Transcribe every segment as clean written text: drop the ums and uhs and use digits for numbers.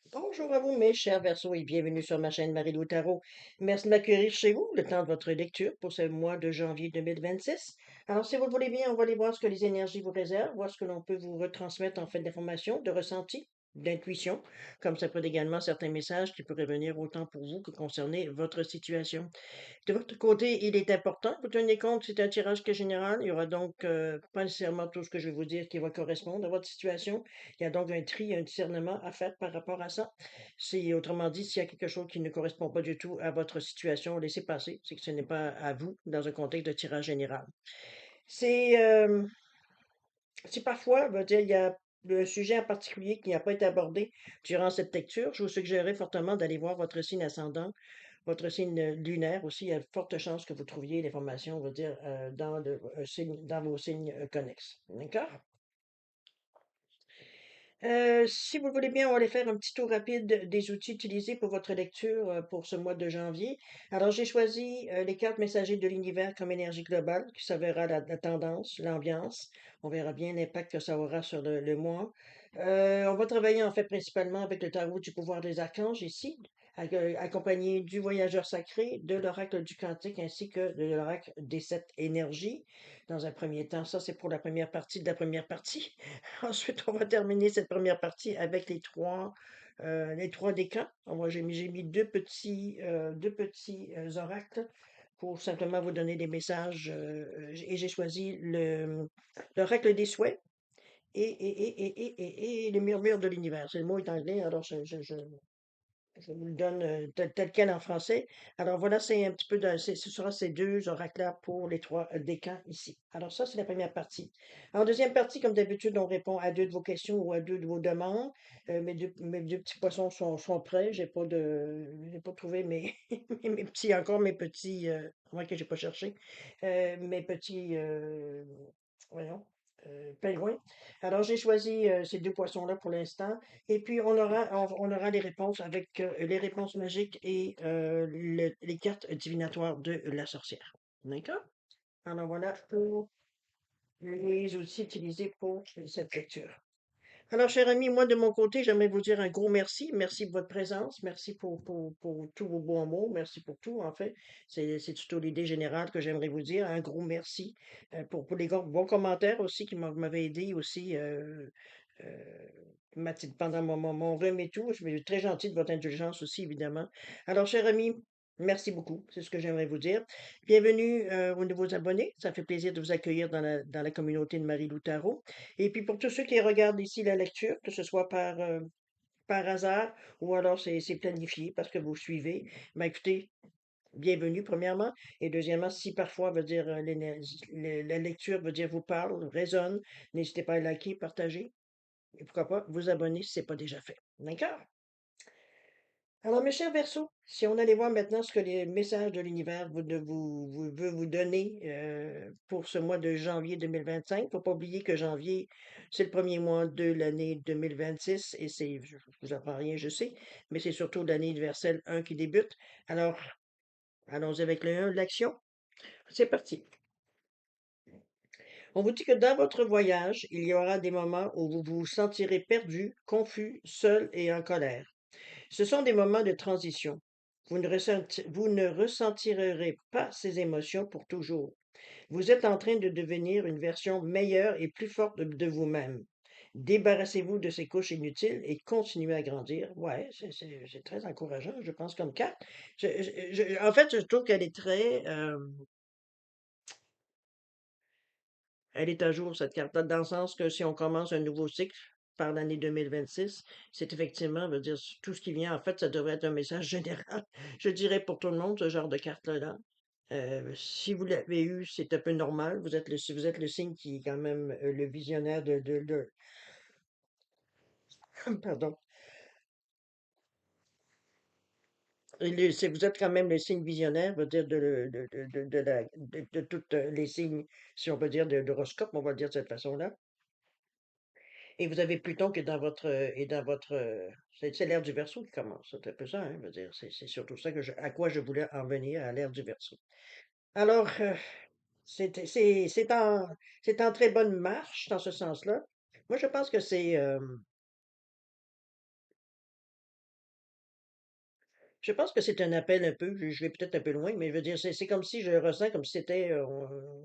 Bonjour à vous, mes chers Verseaux, et bienvenue sur ma chaîne Marie-Lou Tarot. Merci de m'accueillir chez vous, le temps de votre lecture pour ce mois de janvier 2026. Alors, si vous le voulez bien, on va aller voir ce que les énergies vous réservent, voir ce que l'on peut vous retransmettre en fait d'informations, de ressentis, d'intuition, comme ça peut être également certains messages qui pourraient venir autant pour vous que concerner votre situation. De votre côté, il est important que vous teniez compte, c'est un tirage qui est général. Il y aura donc pas nécessairement tout ce que je vais vous dire qui va correspondre à votre situation. Il y a donc un tri, un discernement à faire par rapport à ça. C'est autrement dit, s'il y a quelque chose qui ne correspond pas du tout à votre situation, laissez passer. C'est que ce n'est pas à vous dans un contexte de tirage général. C'est si parfois, on va dire, il y a un sujet en particulier qui n'a pas été abordé durant cette lecture, je vous suggérerais fortement d'aller voir votre signe ascendant, votre signe lunaire aussi. Il y a de fortes chances que vous trouviez l'information, on va dire, dans vos signes connexes. D'accord? Si vous le voulez bien, on va aller faire un petit tour rapide des outils utilisés pour votre lecture pour ce mois de janvier. Alors, j'ai choisi les cartes messagers de l'univers comme énergie globale, qui s'avérera la tendance, l'ambiance. On verra bien l'impact que ça aura sur le mois. On va travailler en fait principalement avec le tarot du pouvoir des archanges ici, accompagné du voyageur sacré, de l'oracle du cantique ainsi que de l'oracle des sept énergies. Dans un premier temps, ça c'est pour la première partie de la première partie. Ensuite, on va terminer cette première partie avec les trois décans. J'ai mis deux petits oracles pour simplement vous donner des messages. Et j'ai choisi l'oracle des souhaits et le murmure de l'univers. C'est le mot est anglais, alors je vous le donne tel quel en français. Alors voilà, c'est un petit peu ce sera ces deux oracles-là pour les trois décans ici. Alors ça, c'est la première partie. En deuxième partie, comme d'habitude, on répond à deux de vos questions ou à deux de vos demandes. Mes deux petits poissons sont prêts. J'ai pas trouvé mes petits, ouais, que j'ai pas cherché, mes petits, voyons, pingouins. Alors j'ai choisi ces deux poissons-là pour l'instant. Et puis, on aura les réponses avec les réponses magiques et les cartes divinatoires de la sorcière. D'accord? Alors voilà pour les outils utilisés pour cette lecture. Alors, cher ami, moi de mon côté, j'aimerais vous dire un gros merci. Merci de votre présence. Merci pour tous vos bons mots. Merci pour tout, en fait. C'est plutôt l'idée générale que j'aimerais vous dire. Un gros merci pour les bons commentaires aussi qui m'avaient aidé aussi pendant mon rhume et tout. Je suis très gentil de votre indulgence aussi, évidemment. Alors, cher ami, merci beaucoup. C'est ce que j'aimerais vous dire. Bienvenue aux nouveaux abonnés. Ça fait plaisir de vous accueillir dans la communauté de Marie-Lou Tarot. Et puis pour tous ceux qui regardent ici la lecture, que ce soit par hasard ou alors c'est planifié parce que vous suivez, ben écoutez, bienvenue premièrement. Et deuxièmement, si parfois veut dire la lecture veut dire vous parle, résonne, n'hésitez pas à liker, partager et pourquoi pas vous abonner si ce n'est pas déjà fait. D'accord? Alors, mes chers Verseaux, si on allait voir maintenant ce que les messages de l'univers veut vous donner pour ce mois de janvier 2025, faut pas oublier que janvier, c'est le premier mois de l'année 2026 et je vous apprends rien, je sais, mais c'est surtout l'année universelle 1 qui débute. Alors, allons-y avec le 1, l'action. C'est parti. On vous dit que dans votre voyage, il y aura des moments où vous vous sentirez perdu, confus, seul et en colère. Ce sont des moments de transition. Vous ne ressentirez pas ces émotions pour toujours. Vous êtes en train de devenir une version meilleure et plus forte de vous-même. Débarrassez-vous de ces couches inutiles et continuez à grandir. Ouais, c'est très encourageant, je pense, comme carte. En fait, je trouve qu'elle est elle est à jour, cette carte-là, dans le sens que si on commence un nouveau cycle par l'année 2026, c'est effectivement, veut dire, tout ce qui vient, en fait, ça devrait être un message général, je dirais pour tout le monde, ce genre de carte-là. Si vous l'avez eu, c'est un peu normal. Si vous êtes le signe qui est quand même le visionnaire pardon. Si vous êtes quand même le signe visionnaire, veut dire de toutes les signes, si on peut dire, de l'horoscope, on va le dire de cette façon-là. Et vous avez Pluton qui est dans votre, c'est l'ère du Verseau qui commence. C'est un peu ça, hein, je veux dire. C'est surtout ça à quoi je voulais en venir à l'ère du Verseau. Alors, c'est en très bonne marche dans ce sens-là. Moi, je pense que Je pense que c'est un appel un peu, je vais peut-être un peu loin, mais je veux dire, c'est comme si je ressens comme si c'était,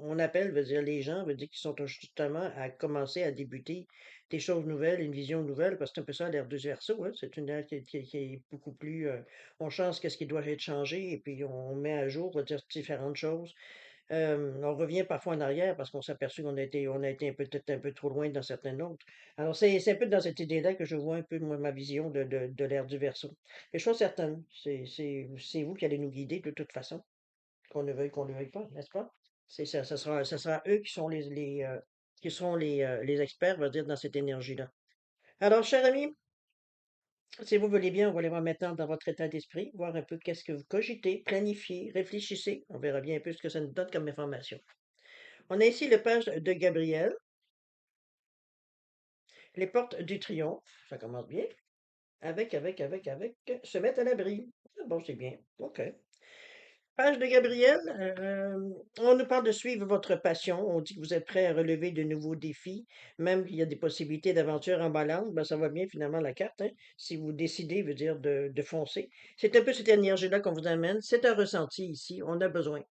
on appelle, veut dire, les gens, veut dire, qui sont justement à commencer à débuter des choses nouvelles, une vision nouvelle, parce que c'est un peu ça l'ère du verso, hein. C'est une ère qui est beaucoup plus, on change qu'est-ce qui doit être changé, et puis on met à jour, veut dire, différentes choses. On revient parfois en arrière parce qu'on s'est aperçu qu'on a été peut-être un peu trop loin dans certaines autres. Alors c'est un peu dans cette idée-là que je vois un peu moi ma vision de l'ère du Verseau. Et chose certaine, c'est vous qui allez nous guider de toute façon, qu'on ne veuille pas, n'est-ce pas? C'est ça, ça sera eux qui sont qui seront les experts, on va dire, dans cette énergie-là. Alors, cher ami, si vous voulez bien, on va aller voir maintenant dans votre état d'esprit, voir un peu qu'est-ce que vous cogitez, planifiez, réfléchissez. On verra bien un peu ce que ça nous donne comme information. On a ici le page de Gabriel, les portes du triomphe, ça commence bien, avec, se mettre à l'abri. Ah bon, c'est bien, OK. Page de Gabriel, on nous parle de suivre votre passion, on dit que vous êtes prêt à relever de nouveaux défis, même qu'il y a des possibilités d'aventure en balance, ben ça va bien finalement la carte, hein, si vous décidez, veut dire de foncer. C'est un peu cette énergie-là qu'on vous amène, c'est un ressenti ici, on a besoin.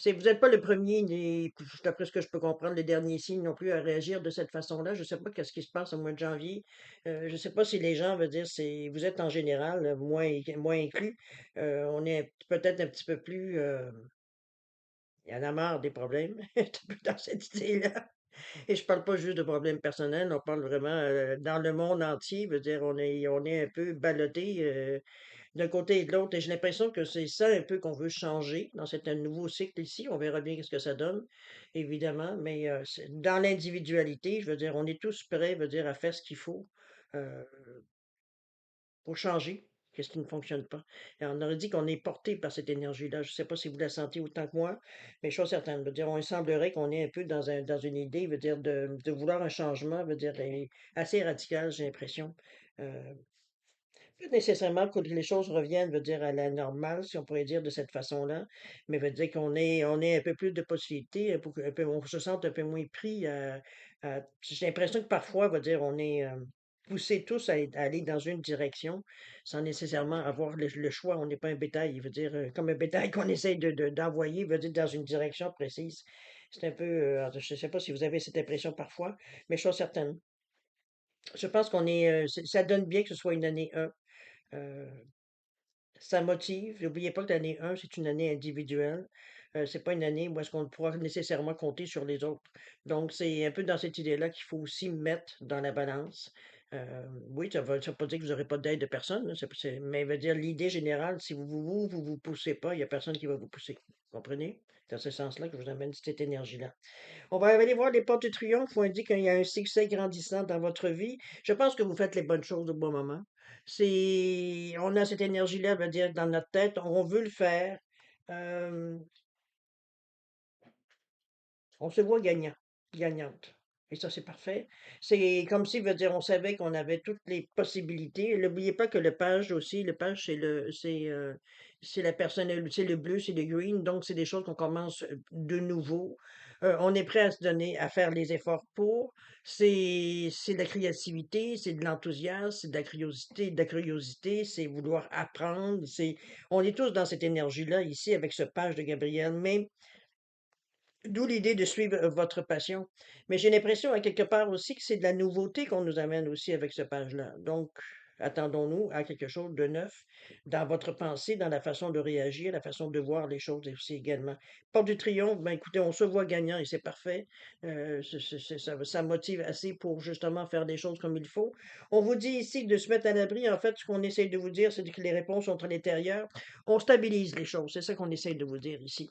Vous n'êtes pas le premier, ni, d'après ce que je peux comprendre, les derniers signes non plus à réagir de cette façon-là. Je ne sais pas qu'est-ce qui se passe au mois de janvier. Je ne sais pas si les gens veulent dire, vous êtes en général moins inclus. On est peut-être un petit peu plus, il y en a marre des problèmes, un petit peu dans cette idée-là. Et je parle pas juste de problèmes personnels, on parle vraiment dans le monde entier. Veut dire, on est un peu ballotté d'un côté et de l'autre. Et j'ai l'impression que c'est ça un peu qu'on veut changer dans cet un nouveau cycle ici. On verra bien ce que ça donne, évidemment. Mais dans l'individualité, je veux dire, on est tous prêts, veut dire, à faire ce qu'il faut euh, pour changer. Qu'est-ce qui ne fonctionne pas? Et on aurait dit qu'on est porté par cette énergie-là. Je ne sais pas si vous la sentez autant que moi, mais chose certaine, veut dire, on semblerait qu'on est un peu dans une idée, veut dire, de vouloir un changement, veut dire, assez radical, j'ai l'impression. Euh, Pas nécessairement que les choses reviennent, veut dire, à la normale, si on pourrait dire de cette façon-là, mais veut dire qu'on ait un peu plus de possibilités, on se sente un peu moins pris j'ai l'impression que parfois, veut dire, on est poussés tous à aller dans une direction sans nécessairement avoir le choix. On n'est pas un bétail, il veut dire, comme un bétail qu'on essaye d'envoyer, veut dire, dans une direction précise. C'est un peu, je ne sais pas si vous avez cette impression parfois, mais chose certaine. Je pense ça donne bien que ce soit une année 1. Ça motive. N'oubliez pas que l'année 1, c'est une année individuelle. C'est pas une année où est-ce qu'on pourra nécessairement compter sur les autres. Donc, c'est un peu dans cette idée-là qu'il faut aussi mettre dans la balance. Oui, ça veut pas dire que vous n'aurez pas d'aide de personne, là, mais veut dire l'idée générale, si vous poussez pas, il n'y a personne qui va vous pousser. Vous comprenez? C'est dans ce sens-là que je vous amène cette énergie-là. On va aller voir les portes du triomphe où on dit qu'il y a un succès grandissant dans votre vie. Je pense que vous faites les bonnes choses au bon moment. On a cette énergie-là, veut dire, dans notre tête, on veut le faire. Euh, on se voit gagnant, gagnante. Et ça, c'est parfait. C'est comme si, veut dire, on savait qu'on avait toutes les possibilités. Et n'oubliez pas que le page aussi, le page, c'est la personne, c'est le bleu, c'est le green. Donc, c'est des choses qu'on commence de nouveau. On est prêt à se donner, à faire les efforts pour. C'est de la créativité, c'est de l'enthousiasme, c'est de la curiosité, c'est vouloir apprendre. On est tous dans cette énergie-là ici avec ce page de Gabriel. Mais d'où l'idée de suivre votre passion. Mais j'ai l'impression, à quelque part aussi, que c'est de la nouveauté qu'on nous amène aussi avec ce page-là. Donc, attendons-nous à quelque chose de neuf dans votre pensée, dans la façon de réagir, la façon de voir les choses aussi également. Porte du triomphe, ben écoutez, on se voit gagnant et c'est parfait. Ça motive assez pour justement faire des choses comme il faut. On vous dit ici de se mettre à l'abri. En fait, ce qu'on essaye de vous dire, c'est que les réponses sont à l'intérieur. On stabilise les choses. C'est ça qu'on essaye de vous dire ici.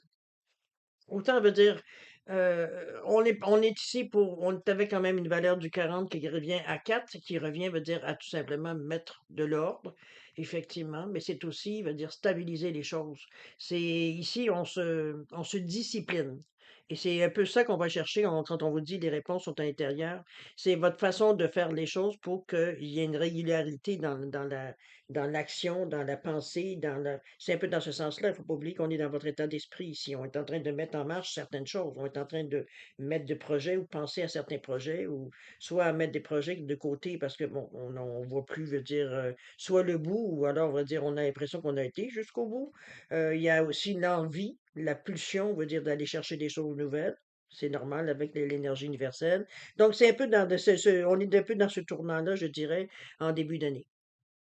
Autant veut dire, on est ici on avait quand même une valeur du 40 qui revient à 4, qui revient, veut dire, à tout simplement mettre de l'ordre, effectivement, mais c'est aussi, veut dire, stabiliser les choses. C'est ici, on se discipline. Et c'est un peu ça qu'on va chercher quand on vous dit les réponses sont à l'intérieur. C'est votre façon de faire les choses pour qu'il y ait une régularité dans l'action, dans la pensée, c'est un peu dans ce sens-là. Il ne faut pas oublier qu'on est dans votre état d'esprit ici. On est en train de mettre en marche certaines choses. On est en train de mettre des projets ou penser à certains projets ou soit à mettre des projets de côté parce que bon, on voit plus, veut dire, soit le bout ou alors on va dire on a l'impression qu'on a été jusqu'au bout. Il y a aussi l'envie, la pulsion, veut dire d'aller chercher des choses nouvelles. C'est normal avec l'énergie universelle. Donc, c'est un peu on est un peu dans ce tournant-là, je dirais, en début d'année.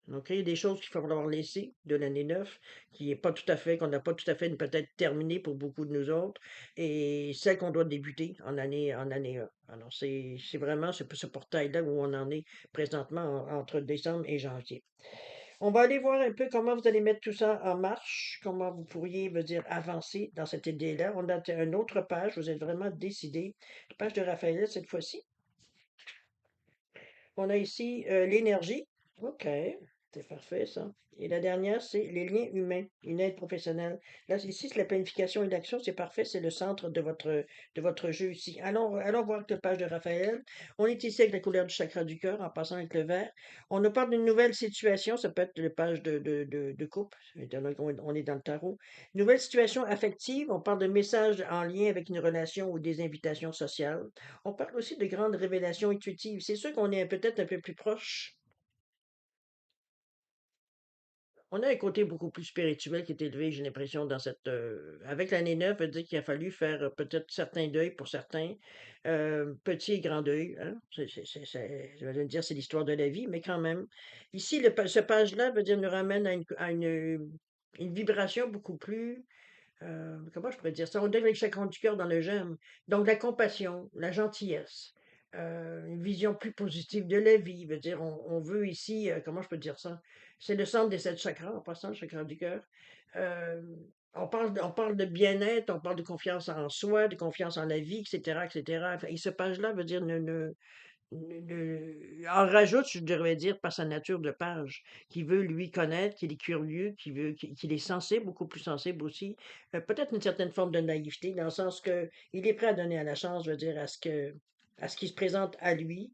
Donc, il y a des choses qu'il va falloir laisser de l'année 9, qui est pas tout à fait, qu'on n'a pas tout à fait peut-être terminé pour beaucoup de nous autres, et celle qu'on doit débuter en année 1. Alors, c'est vraiment ce portail-là où on en est présentement entre décembre et janvier. On va aller voir un peu comment vous allez mettre tout ça en marche, comment vous pourriez, me dire, avancer dans cette idée-là. On a une autre page, vous êtes vraiment décidé. Page de Raphaël cette fois-ci. On a ici l'énergie. OK, c'est parfait ça. Et la dernière, c'est les liens humains, une aide professionnelle. Là, ici, c'est la planification et l'action, c'est parfait, c'est le centre de votre jeu ici. Allons voir avec la page de Raphaël. On est ici avec la couleur du chakra du cœur, en passant avec le vert. On nous parle d'une nouvelle situation, ça peut être la page de couple, on est dans le tarot. Nouvelle situation affective, on parle de messages en lien avec une relation ou des invitations sociales. On parle aussi de grandes révélations intuitives. C'est sûr qu'on est peut-être un peu plus proche. On a un côté beaucoup plus spirituel qui est élevé, j'ai l'impression, avec l'année 9, veut dire qu'il a fallu faire peut-être certains deuils pour certains, petits et grands deuils, hein. Je vais dire, c'est l'histoire de la vie, mais quand même. Ici, ce page-là veut dire nous ramène à une vibration beaucoup plus comment je pourrais dire ça? On donne avec chacun du cœur dans le j'aime. Donc, la compassion, la gentillesse, une vision plus positive de la vie. Veut dire, on veut ici, comment je peux dire ça? C'est le centre des 7 chakras, en passant, le chakra du cœur. Euh, on parle de bien-être, on parle de confiance en soi, de confiance en la vie, etc., etc. Et ce page-là veut dire en rajoute, je devrais dire, par sa nature de page, qui veut lui connaître, qu'il est curieux, qu'il est sensible, beaucoup plus sensible aussi. Peut-être une certaine forme de naïveté, dans le sens que il est prêt à donner à la chance, je veux dire, à ce qui se présente à lui.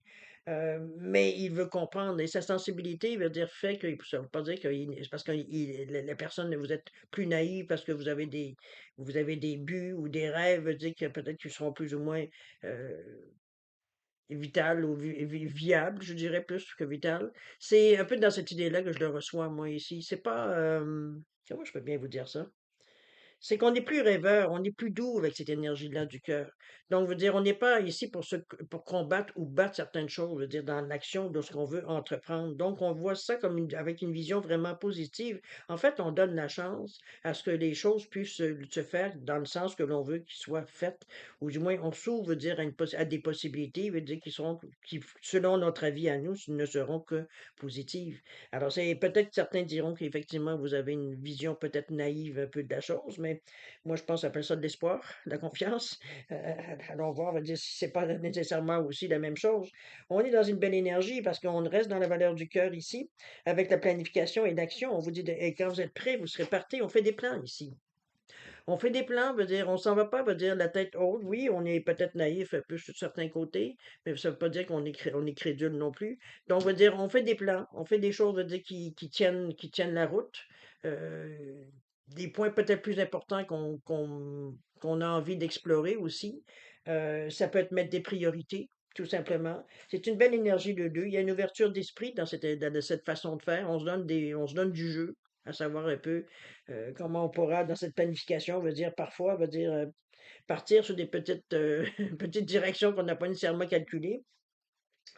Mais il veut comprendre, et sa sensibilité veut dire fait que ça veut pas dire que c'est parce que la personne, vous êtes plus naïf parce que vous avez des buts ou des rêves, veut dire que peut-être qu'ils seront plus ou moins euh, vital ou viable, je dirais plus que vital. C'est un peu dans cette idée-là que je le reçois, moi, ici. C'est pas, comment je peux bien vous dire ça? C'est qu'on est plus rêveur, on est plus doux avec cette énergie-là du cœur. Donc, veut dire, on n'est pas ici pour combattre ou battre certaines choses, veut dire, dans l'action de ce qu'on veut entreprendre. Donc, on voit ça avec une vision vraiment positive. En fait, on donne la chance à ce que les choses puissent se faire dans le sens que l'on veut qu'ils soient faites, ou du moins, on s'ouvre, veut dire, à des possibilités, veut dire, qui, selon notre avis à nous, ne seront que positives. Alors, c'est peut-être certains diront qu'effectivement, vous avez une vision peut-être naïve un peu de la chose, mais moi, je pense qu'on appelle ça de l'espoir, de la confiance. Allons voir, on va dire si c'est pas nécessairement aussi la même chose. On est dans une belle énergie parce qu'on reste dans la valeur du cœur ici, avec la planification et l'action. On vous dit, et quand vous êtes prêts, vous serez partis. On fait des plans ici. On fait des plans, veut dire, on s'en va pas, veut dire, la tête haute. Oui, on est peut-être naïf un peu sur certains côtés, mais ça veut pas dire on est crédule non plus. Donc, veut dire, on fait des plans, on fait des choses, veut dire, qui tiennent la route. Euh, des points peut-être plus importants qu'on a envie d'explorer aussi. Ça peut être mettre des priorités, tout simplement. C'est une belle énergie de deux. Il y a une ouverture d'esprit dans cette façon de faire. On se donne du jeu, à savoir un peu comment on pourra, dans cette planification, veut dire parfois, veut dire partir sur des petites, petites directions qu'on n'a pas nécessairement calculées.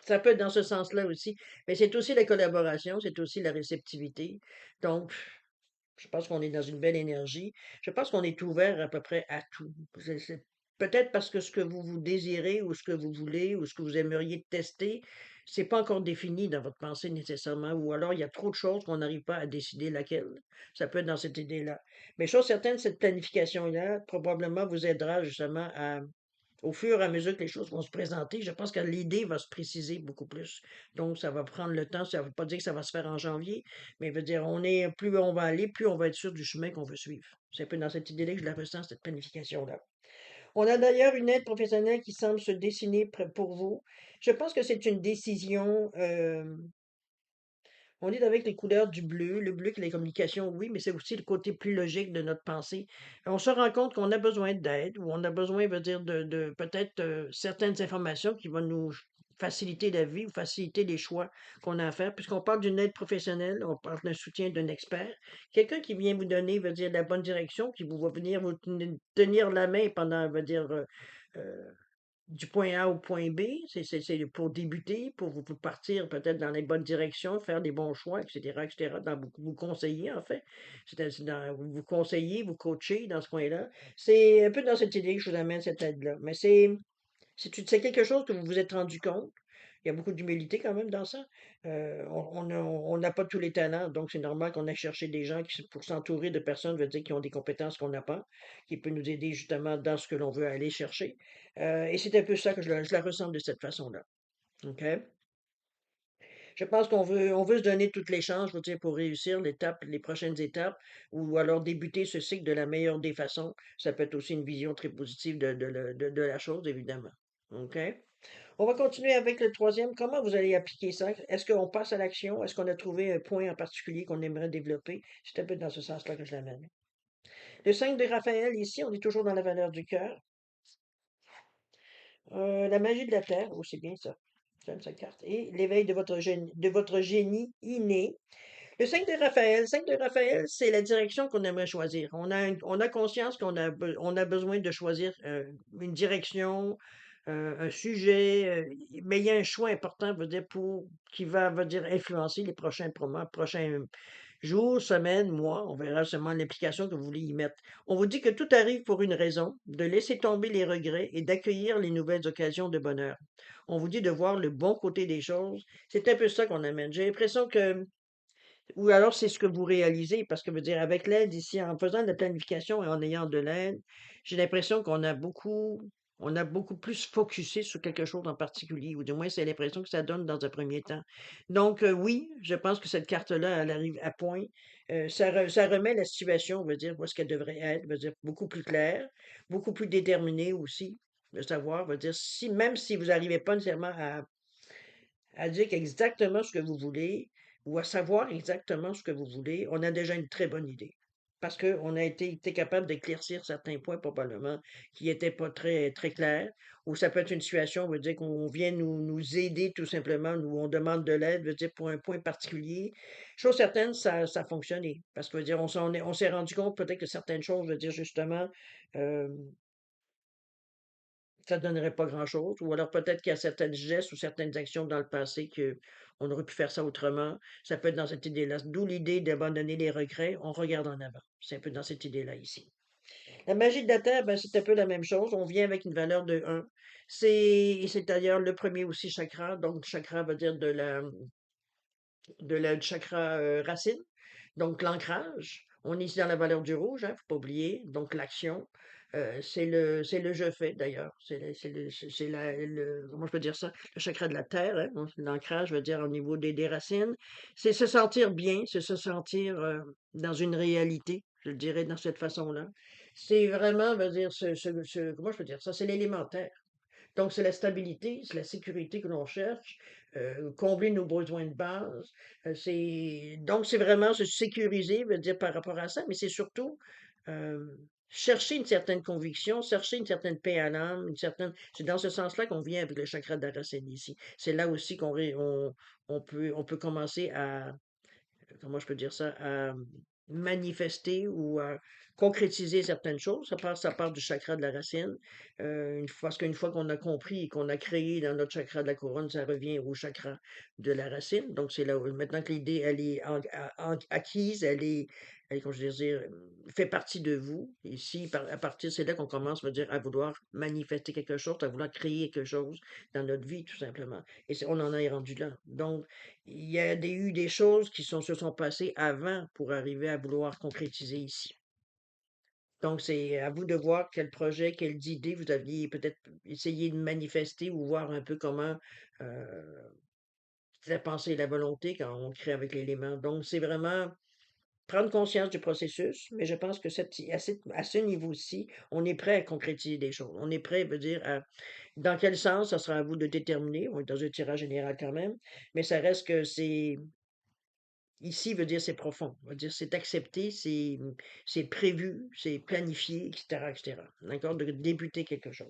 Ça peut être dans ce sens-là aussi. Mais c'est aussi la collaboration, c'est aussi la réceptivité. Donc, je pense qu'on est dans une belle énergie. Je pense qu'on est ouvert à peu près à tout. Peut-être parce que ce que vous désirez ou ce que vous voulez ou ce que vous aimeriez tester, c'est pas encore défini dans votre pensée nécessairement, ou alors il y a trop de choses qu'on n'arrive pas à décider laquelle. Ça peut être dans cette idée-là. Mais chose certaine, cette planification-là probablement vous aidera justement au fur et à mesure que les choses vont se présenter, je pense que l'idée va se préciser beaucoup plus. Donc, ça va prendre le temps. Ça ne veut pas dire que ça va se faire en janvier, mais veut dire, plus on va aller, plus on va être sûr du chemin qu'on veut suivre. C'est un peu dans cette idée-là que je la ressens, cette planification-là. On a d'ailleurs une aide professionnelle qui semble se dessiner pour vous. Je pense que c'est une décision. On est avec les couleurs du bleu. Le bleu qui est les communications, oui, mais c'est aussi le côté plus logique de notre pensée. On se rend compte qu'on a besoin d'aide ou on a besoin, veut dire, de peut-être certaines informations qui vont nous faciliter la vie ou faciliter les choix qu'on a à faire. Puisqu'on parle d'une aide professionnelle, on parle d'un soutien d'un expert. Quelqu'un qui vient vous donner, veut dire, la bonne direction, qui vous va venir vous tenir la main pendant, veut dire, euh, du point A au point B, c'est pour débuter, pour vous partir peut-être dans les bonnes directions, faire des bons choix, etc., etc., vous conseiller, en fait. Vous conseiller, vous coacher dans ce point-là. C'est un peu dans cette idée que je vous amène cette aide-là. Mais c'est quelque chose que vous vous êtes rendu compte. Il y a beaucoup d'humilité quand même dans ça. On n'a pas tous les talents, donc c'est normal qu'on aille chercher des gens pour s'entourer de personnes, veut dire, qui ont des compétences qu'on n'a pas, qui peuvent nous aider justement dans ce que l'on veut aller chercher. Et c'est un peu ça que je la ressens de cette façon-là. OK? Je pense qu'on veut se donner toutes les chances, je veux dire, pour réussir les prochaines étapes, ou alors débuter ce cycle de la meilleure des façons. Ça peut être aussi une vision très positive de la chose, évidemment. OK? On va continuer avec le troisième. Comment vous allez appliquer ça? Est-ce qu'on passe à l'action? Est-ce qu'on a trouvé un point en particulier qu'on aimerait développer? C'est un peu dans ce sens-là que je l'amène. Le 5 de Raphaël, ici, on est toujours dans la valeur du cœur. La magie de la terre, oh, c'est bien ça. J'aime cette carte. Et l'éveil de votre génie inné. Le 5 de Raphaël, c'est la direction qu'on aimerait choisir. On a conscience on a besoin de choisir une direction, un sujet, mais il y a un choix important, veut dire, veut dire, influencer les prochains jours, semaines, mois. On verra seulement l'implication que vous voulez y mettre. On vous dit que tout arrive pour une raison, de laisser tomber les regrets et d'accueillir les nouvelles occasions de bonheur. On vous dit de voir le bon côté des choses. C'est un peu ça qu'on amène. J'ai l'impression que ou alors c'est ce que vous réalisez, parce que veut dire avec l'aide ici, en faisant de la planification et en ayant de l'aide, j'ai l'impression qu'on a beaucoup plus focusé sur quelque chose en particulier, ou du moins c'est l'impression que ça donne dans un premier temps. Donc oui, je pense que cette carte-là, elle arrive à point. Ça remet la situation, veut dire, où est-ce qu'elle devrait être, veut dire, beaucoup plus claire, beaucoup plus déterminée aussi, de savoir, veut dire, si même si vous n'arrivez pas nécessairement à dire exactement ce que vous voulez ou à savoir exactement ce que vous voulez, on a déjà une très bonne idée. Parce qu'on a été capable d'éclaircir certains points probablement qui n'étaient pas très, très clairs, ou ça peut être une situation, veut dire qu'on vient nous aider tout simplement, ou on demande de l'aide, veut dire pour un point particulier. Chose certaine, ça a fonctionné. Parce que veut dire, on s'est rendu compte peut-être que certaines choses, veut dire justement, euh, ça donnerait pas grand-chose. Ou alors peut-être qu'il y a certains gestes ou certaines actions dans le passé que on aurait pu faire ça autrement. Ça peut être dans cette idée-là. D'où l'idée d'abandonner les regrets. On regarde en avant. C'est un peu dans cette idée-là ici. La magie de la Terre, ben, c'est un peu la même chose. On vient avec une valeur de 1. C'est d'ailleurs le premier aussi chakra. Donc, chakra veut dire du chakra racine. Donc, l'ancrage. On est ici dans la valeur du rouge, hein, faut pas oublier. Donc, l'action. C'est le je fais d'ailleurs. Comment je peux dire ça? Le chakra de la terre, hein, l'ancrage veut dire au niveau des racines. C'est se sentir bien, c'est se sentir dans une réalité, je le dirais dans cette façon-là. C'est vraiment, veut dire, comment je peux dire ça? C'est l'élémentaire. Donc, c'est la stabilité, c'est la sécurité que l'on cherche, combler nos besoins de base. Donc, c'est vraiment se sécuriser, veut dire, par rapport à ça, mais c'est surtout euh, chercher une certaine conviction, chercher une certaine paix à l'âme, c'est dans ce sens-là qu'on vient avec le chakra de la racine ici. C'est là aussi on peut commencer comment je peux dire ça, à manifester ou à concrétiser certaines choses. Ça part du chakra de la racine. Parce qu'une fois qu'on a compris et qu'on a créé dans notre chakra de la couronne, ça revient au chakra de la racine. Donc, c'est là où, maintenant que l'idée, elle est acquise, comment je veux dire, fait partie de vous. Ici, à partir, c'est là qu'on commence, veut dire, à vouloir manifester quelque chose, à vouloir créer quelque chose dans notre vie, tout simplement. Et on en est rendu là. Donc, il y a eu des choses qui se sont passées avant pour arriver à vouloir concrétiser ici. Donc, c'est à vous de voir quel projet, quelles idées vous aviez peut-être essayé de manifester ou voir un peu comment la pensée et la volonté quand on crée avec l'élément. Donc, c'est vraiment prendre conscience du processus, mais je pense que à ce niveau-ci, on est prêt à concrétiser des choses. On est prêt, veut dire, dans quel sens, ça sera à vous de déterminer. On est dans un tirage général quand même, mais ça reste que ici veut dire c'est profond. Veut dire c'est accepté, c'est prévu, c'est planifié, etc., etc. D'accord? De débuter quelque chose.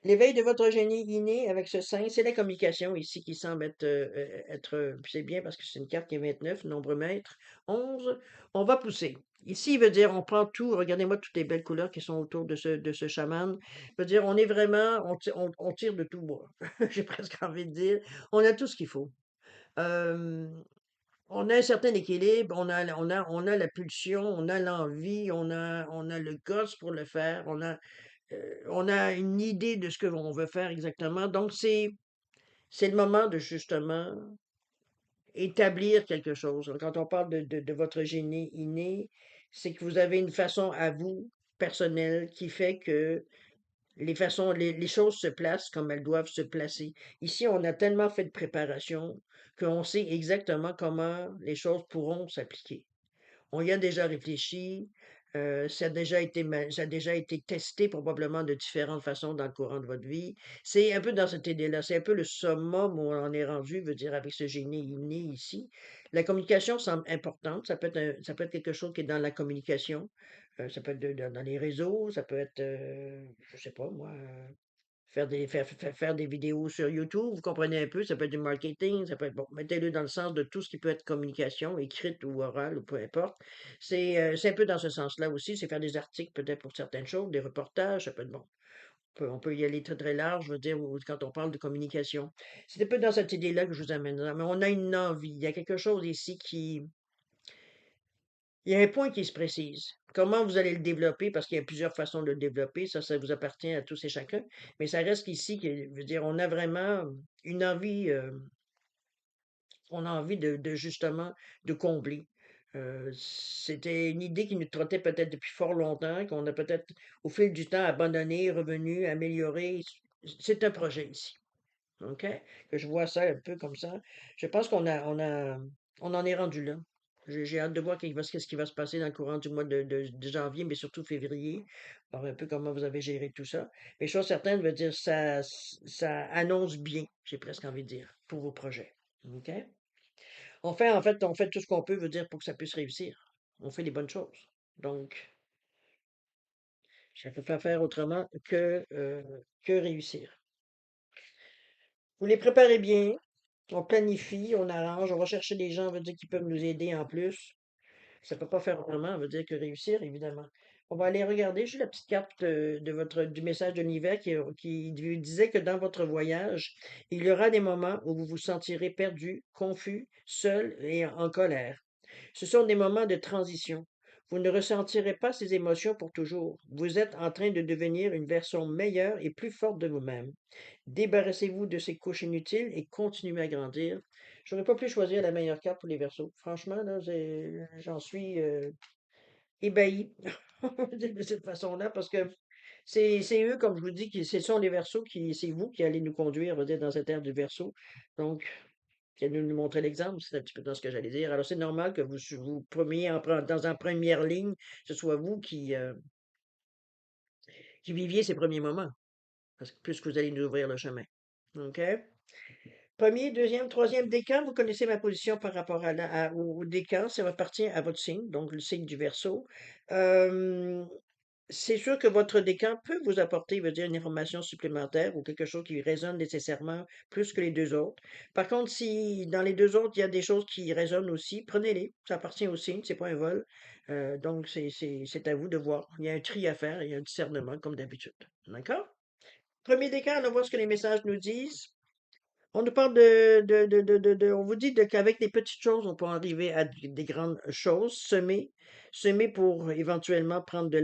L'éveil de votre génie inné avec ce 5, c'est la communication ici qui semble puis c'est bien parce que c'est une carte qui est 29, nombre maître, 11, on va pousser. Ici, il veut dire, on prend tout, regardez-moi toutes les belles couleurs qui sont autour de ce chaman. Veut dire, on est vraiment, on tire de tout bois. J'ai presque envie de dire, on a tout ce qu'il faut. Euh, on a un certain équilibre, on a la pulsion, on a l'envie, on a le gosse pour le faire, on a une idée de ce que l'on veut faire exactement. Donc, c'est le moment de justement établir quelque chose. Quand on parle de votre génie inné, c'est que vous avez une façon à vous, personnelle, qui fait que les choses se placent comme elles doivent se placer. Ici, on a tellement fait de préparation qu'on sait exactement comment les choses pourront s'appliquer. On y a déjà réfléchi, ça a déjà été testé probablement de différentes façons dans le courant de votre vie. C'est un peu dans cette idée-là, c'est un peu le summum où on en est rendu, veut dire avec ce génie inné ici. La communication semble importante, ça peut être quelque chose qui est dans la communication, ça peut être dans les réseaux, ça peut être, je sais pas moi, faire des vidéos sur YouTube, vous comprenez un peu, ça peut être du marketing, ça peut être, bon, mettez-le dans le sens de tout ce qui peut être communication, écrite ou orale, ou peu importe. C'est un peu dans ce sens-là aussi, c'est faire des articles peut-être pour certaines choses, des reportages, ça peut être bon. On peut y aller très très large, je veux dire, quand on parle de communication. C'est un peu dans cette idée-là que je vous amène. Mais on a une envie, il y a quelque chose ici il y a un point qui se précise. Comment vous allez le développer, parce qu'il y a plusieurs façons de le développer, ça vous appartient à tous et chacun, mais ça reste ici que, je veux dire, on a vraiment une envie, on a envie de justement de combler. C'était une idée qui nous trottait peut-être depuis fort longtemps, qu'on a peut-être au fil du temps abandonné, revenu, amélioré. C'est un projet ici. OK? Que je vois ça un peu comme ça. Je pense on en est rendu là. J'ai hâte de voir qu'est-ce qui va se passer dans le courant du mois de janvier, mais surtout février. Voir un peu comment vous avez géré tout ça. Mais chose certaine, veut dire, ça annonce bien, j'ai presque envie de dire, pour vos projets. OK? On fait tout ce qu'on peut, veut dire, pour que ça puisse réussir. On fait les bonnes choses. Donc, ça peut pas faire autrement que réussir. Vous les préparez bien, on planifie, on arrange, on va chercher des gens, on veut dire, qui peuvent nous aider en plus. Ça peut pas faire autrement, on veut dire que réussir, évidemment. On va aller regarder, j'ai la petite carte du message de l'univers qui vous disait que dans votre voyage, il y aura des moments où vous vous sentirez perdu, confus, seul et en colère. Ce sont des moments de transition. Vous ne ressentirez pas ces émotions pour toujours. Vous êtes en train de devenir une version meilleure et plus forte de vous-même. Débarrassez-vous de ces couches inutiles et continuez à grandir. J'aurais pas pu choisir la meilleure carte pour les Verseaux. Franchement, là, j'en suis ébahi de cette façon-là parce que c'est eux, comme je vous dis, ce sont les Verseaux c'est vous qui allez nous conduire, on va dire, dans cette ère du Verseau. Donc, qui allez nous montrer l'exemple, c'est un petit peu dans ce que j'allais dire. Alors, c'est normal que vous preniez dans en première ligne, ce soit vous qui viviez ces premiers moments, parce que plus que vous allez nous ouvrir le chemin. OK? Premier, deuxième, troisième décan, vous connaissez ma position par rapport au décan, ça appartient à votre signe, donc le signe du Verseau. Euh, c'est sûr que votre décan peut vous apporter, veut dire, une information supplémentaire ou quelque chose qui résonne nécessairement plus que les deux autres. Par contre, si dans les deux autres, il y a des choses qui résonnent aussi, prenez-les. Ça appartient au signe, c'est pas un vol. Donc, c'est à vous de voir. Il y a un tri à faire, il y a un discernement, comme d'habitude. D'accord? Premier décan, on va voir ce que les messages nous disent. On nous parle on vous dit qu'avec des petites choses, on peut arriver à des grandes choses, semer pour éventuellement prendre de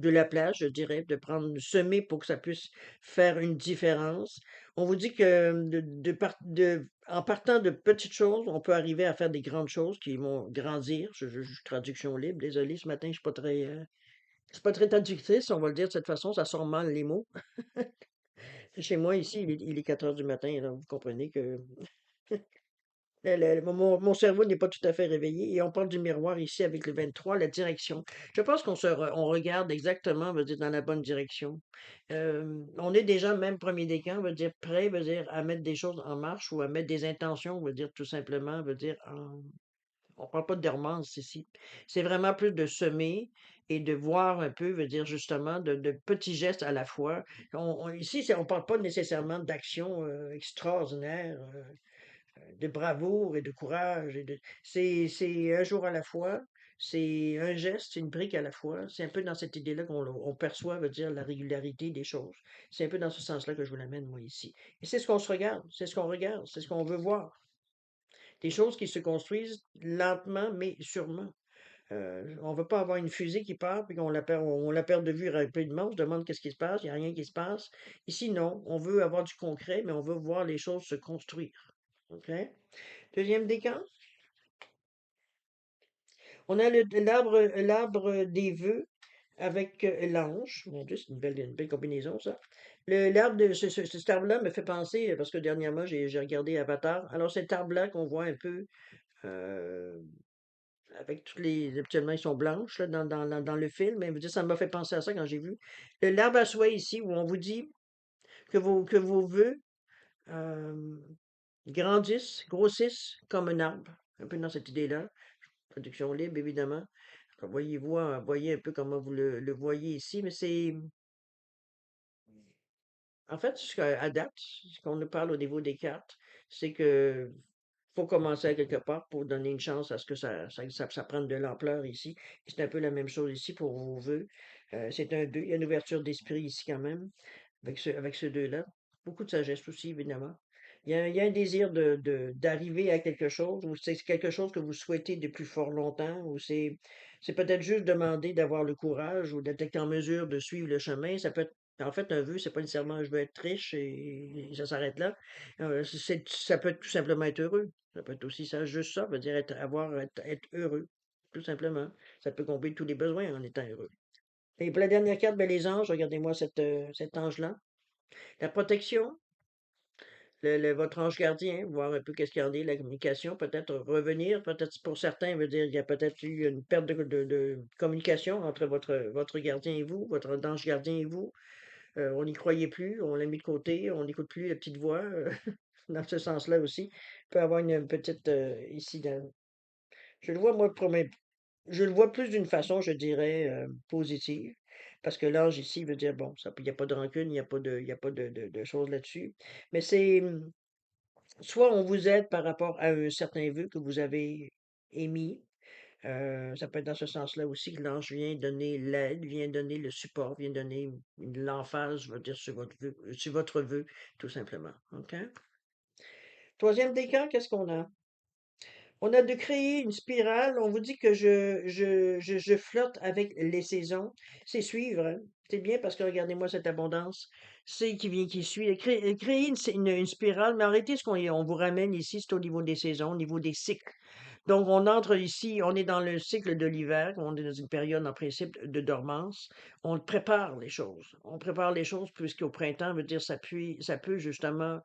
la place, je dirais, semer pour que ça puisse faire une différence. On vous dit que en partant de petites choses, on peut arriver à faire des grandes choses qui vont grandir. Traduction libre, désolé, ce matin, je suis pas c'est pas très traductrice, on va le dire de cette façon, ça sort mal les mots. Chez moi, ici, il est 4 heures du matin, alors vous comprenez que Mon cerveau n'est pas tout à fait réveillé et on parle du miroir ici avec le 23, la direction. Je pense on regarde exactement, veut dire, dans la bonne direction. On est déjà, même premier décan, veut dire prêt, veut dire à mettre des choses en marche ou à mettre des intentions, veut dire tout simplement, veut dire on parle pas de dormance ici. C'est vraiment plus de semer et de voir un peu, veut dire justement de petits gestes à la fois. Ici, on parle pas nécessairement d'action extraordinaire. De bravoure et de courage c'est un jour à la fois, c'est un geste, une brique à la fois. C'est un peu dans cette idée-là on perçoit, veut dire, la régularité des choses. C'est un peu dans ce sens-là que je vous l'amène, moi, ici. Et c'est ce qu'on se regarde, c'est ce qu'on regarde, c'est ce qu'on veut voir. Des choses qui se construisent lentement, mais sûrement. On veut pas avoir une fusée qui part, puis on la perd de vue rapidement, on se demande qu'est-ce qui se passe, il n'y a rien qui se passe. Ici, non, on veut avoir du concret, mais on veut voir les choses se construire. OK? Deuxième décan, on a l'arbre des vœux avec l'ange. Mon Dieu, c'est une belle combinaison, ça. L'arbre de cet arbre-là me fait penser, parce que dernièrement, j'ai regardé Avatar. Alors, cet arbre-là qu'on voit un peu euh, avec toutes les. Habituellement, ils sont blanches là, dans le film, mais je veux dire, ça m'a fait penser à ça quand j'ai vu. L'arbre à soie ici, où on vous dit que vos vœux euh, grandissent, grossissent comme un arbre. Un peu dans cette idée-là. Production libre, évidemment. Voyez un peu comment vous le voyez ici, mais c'est, en fait, à date, ce qu'on nous parle au niveau des cartes, c'est que faut commencer à quelque part pour donner une chance à ce que ça prenne de l'ampleur ici. Et c'est un peu la même chose ici pour vos vœux. C'est un 2, il y a une ouverture d'esprit ici quand même. Avec ce deux-là. Beaucoup de sagesse aussi, évidemment. Il y a un désir d'arriver à quelque chose, ou c'est quelque chose que vous souhaitez depuis fort longtemps, ou c'est peut-être juste demander d'avoir le courage ou d'être en mesure de suivre le chemin. Ça peut être, en fait, un vœu, c'est pas nécessairement je veux être riche et ça s'arrête là. Ça peut tout simplement être heureux. Ça peut être aussi ça, juste ça, veut dire être heureux, tout simplement. Ça peut combler tous les besoins en étant heureux. Et pour la dernière carte, ben, les anges, regardez-moi cet ange-là. La protection, votre ange gardien, voir un peu qu'est-ce qu'il y en est, la communication, peut-être revenir, peut-être pour certains, veut dire il y a peut-être eu une perte de communication entre votre gardien et vous, votre ange gardien et vous. On n'y croyait plus, on l'a mis de côté, on n'écoute plus la petite voix, dans ce sens-là aussi. Il peut y avoir une petite, ici, je le vois, moi, je le vois plus d'une façon, je dirais, positive. Parce que l'ange ici veut dire, bon, il n'y a pas de rancune, il y a pas de choses là-dessus. Mais c'est, soit on vous aide par rapport à un certain vœu que vous avez émis. Ça peut être dans ce sens-là aussi que l'ange vient donner l'aide, vient donner le support, vient donner l'emphase, je veux dire, sur votre vœu, tout simplement. OK? Troisième décan, qu'est-ce qu'on a? On a de créer une spirale. On vous dit que je flotte avec les saisons. C'est suivre, hein. C'est bien parce que regardez-moi cette abondance. C'est qui suit. Créer une spirale, mais arrêtez on vous ramène ici, c'est au niveau des saisons, au niveau des cycles. Donc, on entre ici, on est dans le cycle de l'hiver, on est dans une période en principe de dormance. On prépare les choses. On prépare les choses puisqu'au printemps, veut dire ça peut justement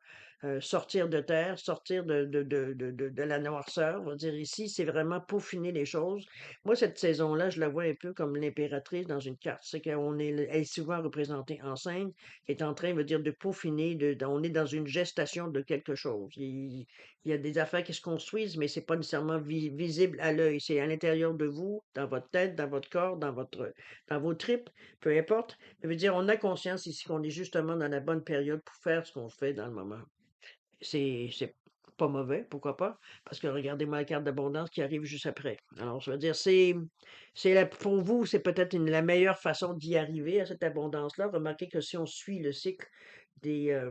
sortir de terre, sortir de la noirceur. On va dire ici, c'est vraiment peaufiner les choses. Moi, cette saison-là, je la vois un peu comme l'impératrice dans une carte. C'est elle est souvent représentée enceinte, qui est en train, veut dire, de peaufiner, on est dans une gestation de quelque chose. Il y a des affaires qui se construisent, mais c'est pas nécessairement visible à l'œil. C'est à l'intérieur de vous, dans votre tête, dans votre corps, dans vos tripes, peu importe. Ça veut dire, on a conscience ici qu'on est justement dans la bonne période pour faire ce qu'on fait dans le moment. C'est pas mauvais, pourquoi pas? Parce que regardez-moi la carte d'abondance qui arrive juste après. Alors, je veux dire, pour vous, c'est peut-être la meilleure façon d'y arriver à cette abondance-là. Remarquez que si on suit le cycle des, euh,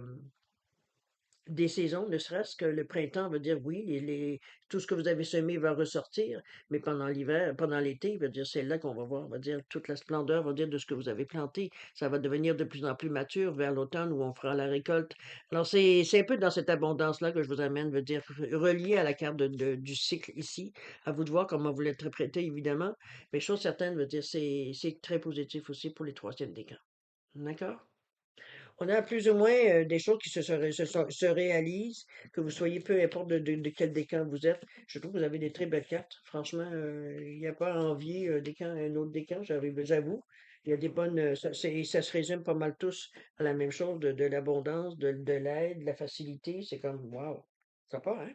des saisons, ne serait-ce que le printemps veut dire oui, tout ce que vous avez semé va ressortir, mais pendant l'hiver, pendant l'été, veut dire c'est là qu'on va voir, va dire toute la splendeur, va dire de ce que vous avez planté. Ça va devenir de plus en plus mature vers l'automne où on fera la récolte. Alors c'est un peu dans cette abondance-là que je vous amène, veut dire relié à la carte du cycle ici. À vous de voir comment vous l'interprétez, évidemment. Mais chose certaine, veut dire c'est très positif aussi pour les troisièmes décans. D'accord? On a plus ou moins des choses qui se réalisent, que vous soyez peu importe de quel décan vous êtes. Je trouve que vous avez des très belles cartes. Franchement, il n'y a pas à envier décan, un autre décan, j'avoue. Il y a des bonnes. Ça se résume pas mal tous à la même chose, de l'abondance, de l'aide, de la facilité. C'est comme wow. Ça part, hein?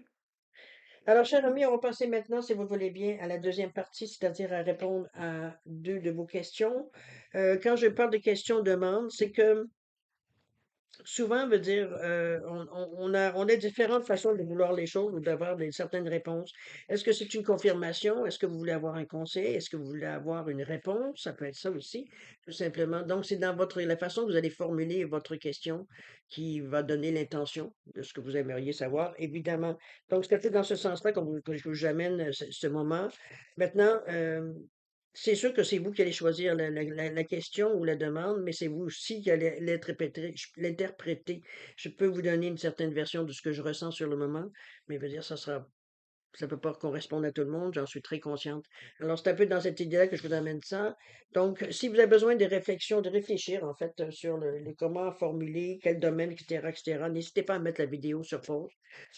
Alors, cher ami, on va passer maintenant, si vous le voulez bien, à la deuxième partie, c'est-à-dire à répondre à deux de vos questions. Quand je parle de questions-demandes, c'est que souvent veut dire, on a différentes façons de vouloir les choses ou d'avoir certaines réponses. Est-ce que c'est une confirmation? Est-ce que vous voulez avoir un conseil? Est-ce que vous voulez avoir une réponse? Ça peut être ça aussi, tout simplement. Donc, c'est dans la façon que vous allez formuler votre question qui va donner l'intention de ce que vous aimeriez savoir, évidemment. Donc, c'est peut-être dans ce sens-là que je vous amène ce moment. Maintenant, c'est sûr que c'est vous qui allez choisir la question ou la demande, mais c'est vous aussi qui allez l'interpréter. Je peux vous donner une certaine version de ce que je ressens sur le moment, mais je veux dire, ça peut pas correspondre à tout le monde, j'en suis très consciente. Alors, c'est un peu dans cette idée-là que je vous amène ça. Donc, si vous avez besoin de réflexion, de réfléchir, en fait, sur comment formuler, quel domaine, etc., etc., n'hésitez pas à mettre la vidéo sur pause.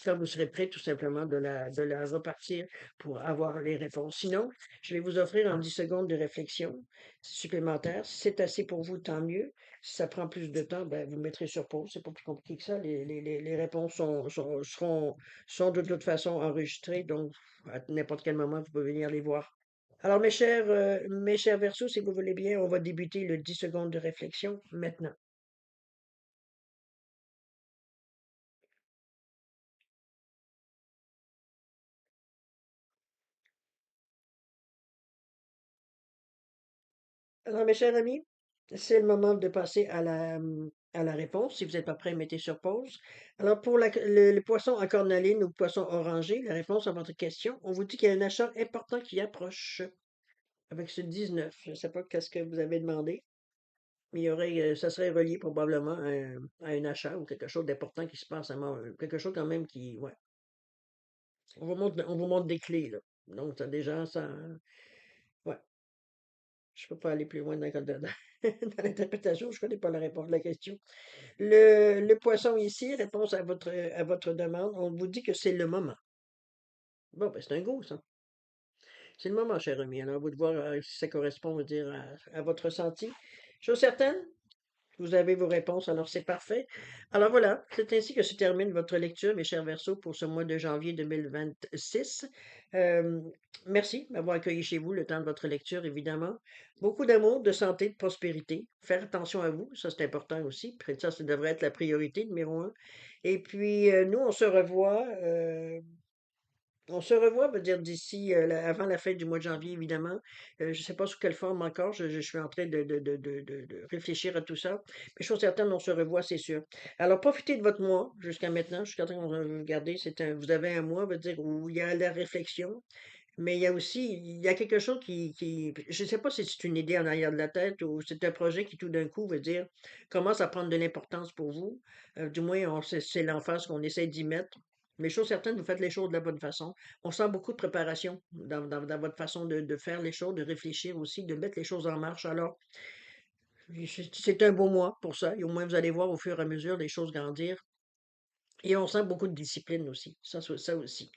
Quand vous serez prêt, tout simplement, de la repartir pour avoir les réponses. Sinon, je vais vous offrir en 10 secondes de réflexion supplémentaire. Si c'est assez pour vous, tant mieux. Si ça prend plus de temps, ben, vous mettrez sur pause. C'est pas plus compliqué que ça. Les réponses sont de toute façon enregistrés, donc à n'importe quel moment, vous pouvez venir les voir. Alors, mes chers Verseaux, si vous voulez bien, on va débuter le 10 secondes de réflexion maintenant. Alors, mes chers amis, c'est le moment de passer à la réponse. Si vous n'êtes pas prêt, mettez sur pause. Alors, pour le poisson à cornaline ou poisson orangé, la réponse à votre question, on vous dit qu'il y a un achat important qui approche avec ce 19. Je ne sais pas qu'est-ce que vous avez demandé. Mais ça serait relié probablement à un achat ou quelque chose d'important qui se passe quelque chose quand même qui, ouais. On vous montre des clés, là. Donc, ça, déjà, ça, ouais. Je peux pas aller plus loin dans l'interprétation, je connais pas la réponse de la question. Le poisson ici, réponse à votre demande, on vous dit que c'est le moment. Bon, ben, c'est un go, ça. C'est le moment, cher ami. Alors, à vous de voir si ça correspond, on va dire, à votre ressenti. Chose certaine, vous avez vos réponses, alors c'est parfait. Alors voilà, c'est ainsi que se termine votre lecture, mes chers Verseaux, pour ce mois de janvier 2026. Euh, Merci d'avoir accueilli chez vous le temps de votre lecture, évidemment. Beaucoup d'amour, de santé, de prospérité. Faire attention à vous, ça c'est important aussi. Puis ça devrait être la priorité numéro un. Et puis, nous, on se revoit, veut dire d'ici, avant la fin du mois de janvier, évidemment. Je ne sais pas sous quelle forme encore. Je suis en train de réfléchir à tout ça. Mais chose certaine, on se revoit, c'est sûr. Alors, profitez de votre mois jusqu'à maintenant. Jusqu'à temps qu'on va regarder, vous avez un mois, veut dire, où il y a la réflexion. Mais il y a quelque chose je ne sais pas si c'est une idée en arrière de la tête ou c'est un projet qui tout d'un coup veut dire commence à prendre de l'importance pour vous. Du moins, c'est l'emphase qu'on essaie d'y mettre. Mais chose certaine, vous faites les choses de la bonne façon. On sent beaucoup de préparation dans votre façon de faire les choses, de réfléchir aussi, de mettre les choses en marche. Alors, c'est un beau mois pour ça. Et au moins, vous allez voir au fur et à mesure les choses grandir. Et on sent beaucoup de discipline aussi. Ça aussi.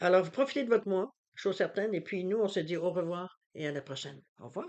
Alors, vous profitez de votre mois, chose certaine, et puis nous, on se dit au revoir et à la prochaine. Au revoir.